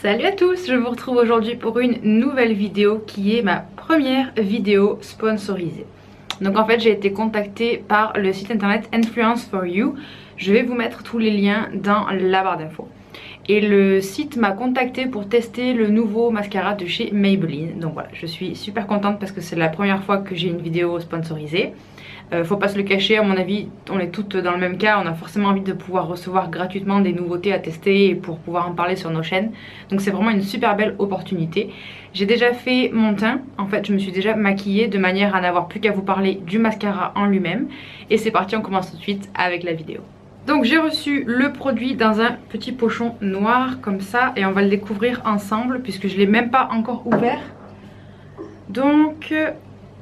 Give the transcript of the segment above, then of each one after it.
Salut à tous, je vous retrouve aujourd'hui pour une nouvelle vidéo qui est ma première vidéo sponsorisée. Donc en fait j'ai été contactée par le site internet Influence for You. Je vais vous mettre tous les liens dans la barre d'infos. Et le site m'a contacté pour tester le nouveau mascara de chez Maybelline. Donc voilà, je suis super contente parce que c'est la première fois que j'ai une vidéo sponsorisée. Faut pas se le cacher, à mon avis, on est toutes dans le même cas. On a forcément envie de pouvoir recevoir gratuitement des nouveautés à tester et pour pouvoir en parler sur nos chaînes. Donc c'est vraiment une super belle opportunité. J'ai déjà fait mon teint, en fait je me suis déjà maquillée de manière à n'avoir plus qu'à vous parler du mascara en lui-même. Et c'est parti, on commence tout de suite avec la vidéo. Donc j'ai reçu le produit dans un petit pochon noir comme ça et on va le découvrir ensemble puisque je ne l'ai même pas encore ouvert. Donc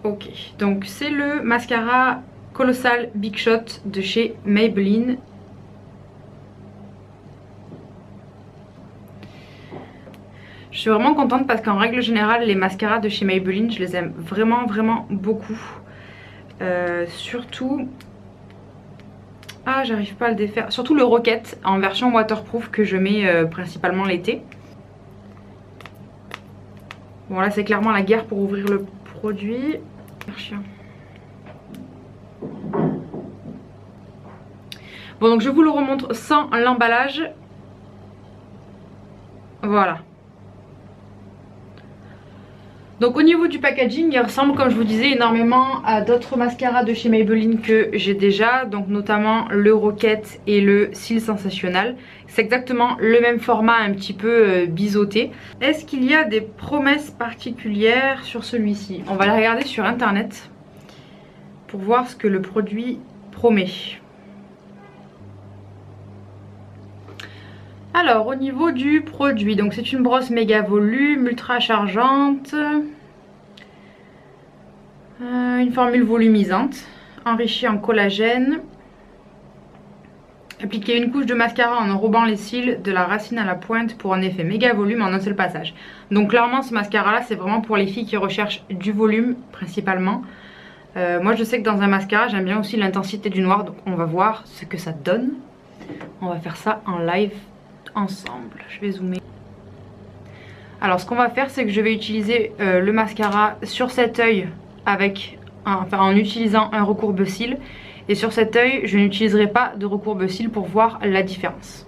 ok, donc c'est le mascara Colossal Big Shot de chez Maybelline. Je suis vraiment contente parce qu'en règle générale les mascaras de chez Maybelline je les aime vraiment beaucoup. Surtout... Ah, j'arrive pas à le défaire. Surtout le Rocket en version waterproof que je mets principalement l'été. Bon là c'est clairement la guerre pour ouvrir le produit. Bon donc je vous le remontre sans l'emballage. Voilà. Donc au niveau du packaging, il ressemble comme je vous disais énormément à d'autres mascaras de chez Maybelline que j'ai déjà. Donc notamment le Rocket et le Cils Sensationnel. C'est exactement le même format, un petit peu biseauté. Est-ce qu'il y a des promesses particulières sur celui-ci? On va les regarder sur internet pour voir ce que le produit promet. Alors au niveau du produit, donc c'est une brosse méga volume, ultra chargeante, une formule volumisante, enrichie en collagène. Appliquez une couche de mascara en enrobant les cils de la racine à la pointe pour un effet méga volume en un seul passage. Donc clairement ce mascara là c'est vraiment pour les filles qui recherchent du volume principalement. Moi je sais que dans un mascara j'aime bien aussi l'intensité du noir, donc on va voir ce que ça donne. On va faire ça en live ensemble. Je vais zoomer. Alors ce qu'on va faire c'est que je vais utiliser le mascara sur cet œil avec en utilisant un recourbe-cils, et sur cet œil je n'utiliserai pas de recourbe-cils pour voir la différence.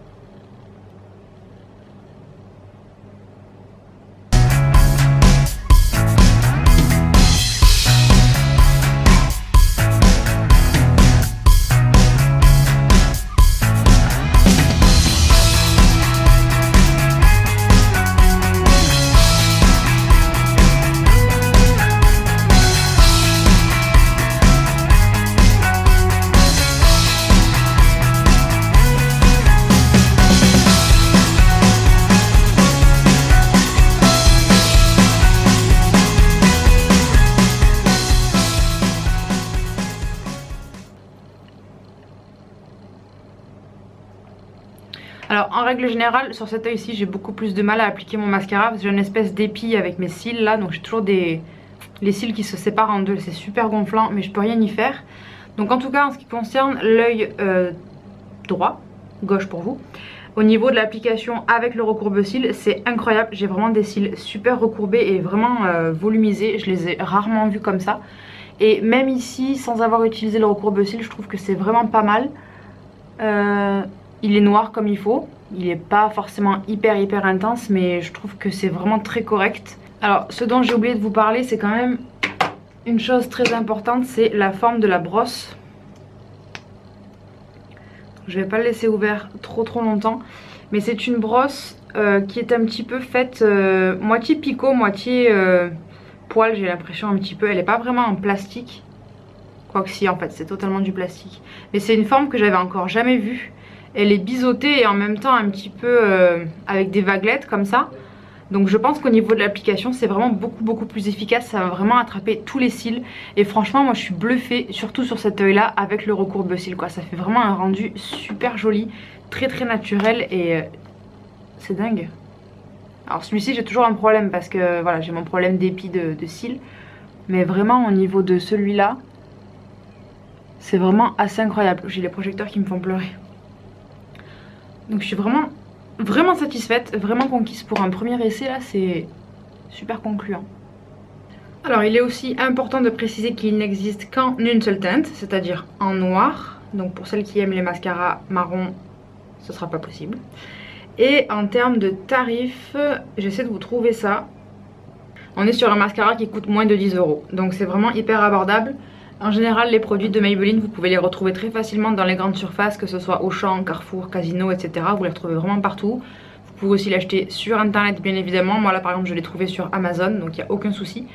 Alors en règle générale sur cet œil ci j'ai beaucoup plus de mal à appliquer mon mascara parce que j'ai une espèce d'épi avec mes cils là, donc j'ai toujours les cils qui se séparent en deux, c'est super gonflant mais je peux rien y faire. Donc en tout cas en ce qui concerne l'œil droit, gauche pour vous, au niveau de l'application avec le recourbe-cils c'est incroyable. J'ai vraiment des cils super recourbés et vraiment volumisés, je les ai rarement vus comme ça. Et même ici sans avoir utilisé le recourbe-cils je trouve que c'est vraiment pas mal. Il est noir comme il faut, il n'est pas forcément hyper intense mais je trouve que c'est vraiment très correct. Alors ce dont j'ai oublié de vous parler c'est quand même une chose très importante, c'est la forme de la brosse. Je vais pas le laisser ouvert trop longtemps, mais c'est une brosse qui est un petit peu faite moitié picot, moitié poil, j'ai l'impression un petit peu. Elle n'est pas vraiment en plastique, quoique si en fait c'est totalement du plastique. Mais c'est une forme que j'avais encore jamais vue. Elle est biseautée et en même temps un petit peu avec des vaguelettes comme ça. Donc je pense qu'au niveau de l'application c'est vraiment beaucoup plus efficace. Ça va vraiment attraper tous les cils. Et franchement moi je suis bluffée, surtout sur cet œil là avec le recourbe-cils quoi. Ça fait vraiment un rendu super joli, très naturel et c'est dingue. Alors celui-ci j'ai toujours un problème parce que voilà j'ai mon problème d'épi de cils. Mais vraiment au niveau de celui-là c'est vraiment assez incroyable. J'ai les projecteurs qui me font pleurer. Donc je suis vraiment vraiment satisfaite, vraiment conquise pour un premier essai là, c'est super concluant. Alors il est aussi important de préciser qu'il n'existe qu'en une seule teinte, c'est-à-dire en noir. Donc pour celles qui aiment les mascaras marron, ce sera pas possible. Et en termes de tarifs, j'essaie de vous trouver ça. On est sur un mascara qui coûte moins de 10 €. Donc c'est vraiment hyper abordable. En général, les produits de Maybelline, vous pouvez les retrouver très facilement dans les grandes surfaces, que ce soit Auchan, Carrefour, Casino, etc. Vous les retrouvez vraiment partout. Vous pouvez aussi l'acheter sur internet, bien évidemment. Moi là par exemple, je l'ai trouvé sur Amazon, donc il n'y a aucun souci.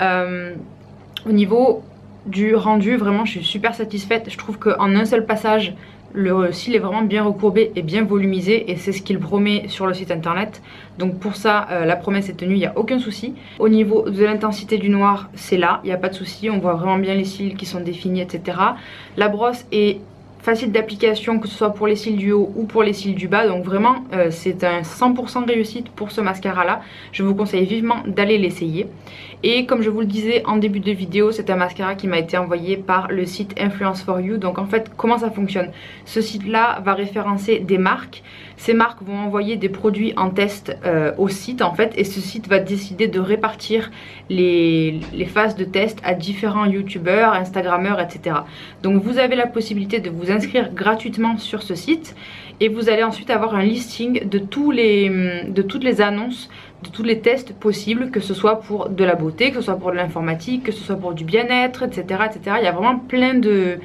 Au niveau du rendu, vraiment je suis super satisfaite. Je trouve qu'en un seul passage, le cil est vraiment bien recourbé et bien volumisé, et c'est ce qu'il promet sur le site internet. Donc pour ça, la promesse est tenue, il n'y a aucun souci. Au niveau de l'intensité du noir, c'est là, il n'y a pas de souci. On voit vraiment bien les cils qui sont définis, etc. La brosse est facile d'application, que ce soit pour les cils du haut ou pour les cils du bas. Donc vraiment, c'est un 100% réussite pour ce mascara là. Je vous conseille vivement d'aller l'essayer. Et comme je vous le disais en début de vidéo, c'est un mascara qui m'a été envoyé par le site Influence for You. Donc en fait, comment ça fonctionne? Ce site là va référencer des marques. Ces marques vont envoyer des produits en test au site en fait, et ce site va décider de répartir les phases de test à différents youtubeurs, instagrammeurs, etc. Donc vous avez la possibilité de vous inscrire gratuitement sur ce site, et vous allez ensuite avoir un listing de toutes les annonces, de tous les tests possibles, que ce soit pour de la beauté, que ce soit pour de l'informatique, que ce soit pour du bien-être, etc., etc. Il y a vraiment plein de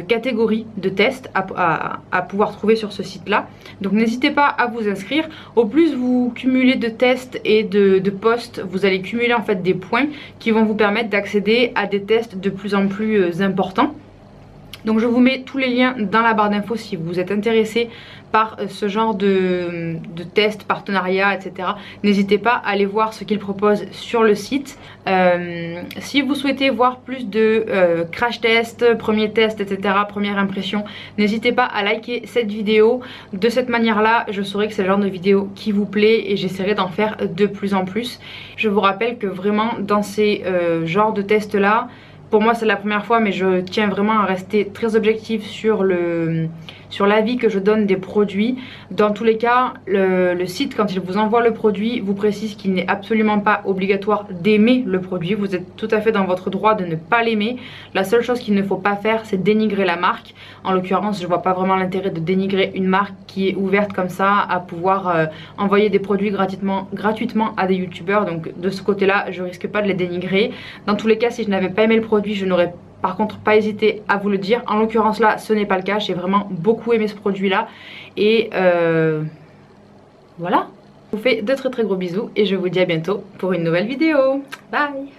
catégories de tests à pouvoir trouver sur ce site là. Donc n'hésitez pas à vous inscrire. Au plus vous cumulez de tests et de posts, vous allez cumuler en fait des points qui vont vous permettre d'accéder à des tests de plus en plus importants. Donc je vous mets tous les liens dans la barre d'infos si vous êtes intéressé par ce genre de tests, partenariats, etc. N'hésitez pas à aller voir ce qu'ils proposent sur le site. Si vous souhaitez voir plus de crash tests, premiers tests, etc., première impression, n'hésitez pas à liker cette vidéo. De cette manière-là, je saurai que c'est le genre de vidéo qui vous plaît, et j'essaierai d'en faire de plus en plus. Je vous rappelle que vraiment dans ces genres de tests-là, pour moi c'est la première fois, mais je tiens vraiment à rester très objective sur l'avis que je donne des produits. Dans tous les cas, le site, quand il vous envoie le produit, vous précise qu'il n'est absolument pas obligatoire d'aimer le produit. Vous êtes tout à fait dans votre droit de ne pas l'aimer. La seule chose qu'il ne faut pas faire, c'est dénigrer la marque. En l'occurrence, je vois pas vraiment l'intérêt de dénigrer une marque qui est ouverte comme ça à pouvoir envoyer des produits gratuitement à des youtubeurs. Donc de ce côté là, je risque pas de les dénigrer. Dans tous les cas, si je n'avais pas aimé le produit, je n'aurais par contre pas hésité à vous le dire. En l'occurrence là, ce n'est pas le cas. J'ai vraiment beaucoup aimé ce produit là, et voilà. Je vous fais de très gros bisous et je vous dis à bientôt pour une nouvelle vidéo. Bye.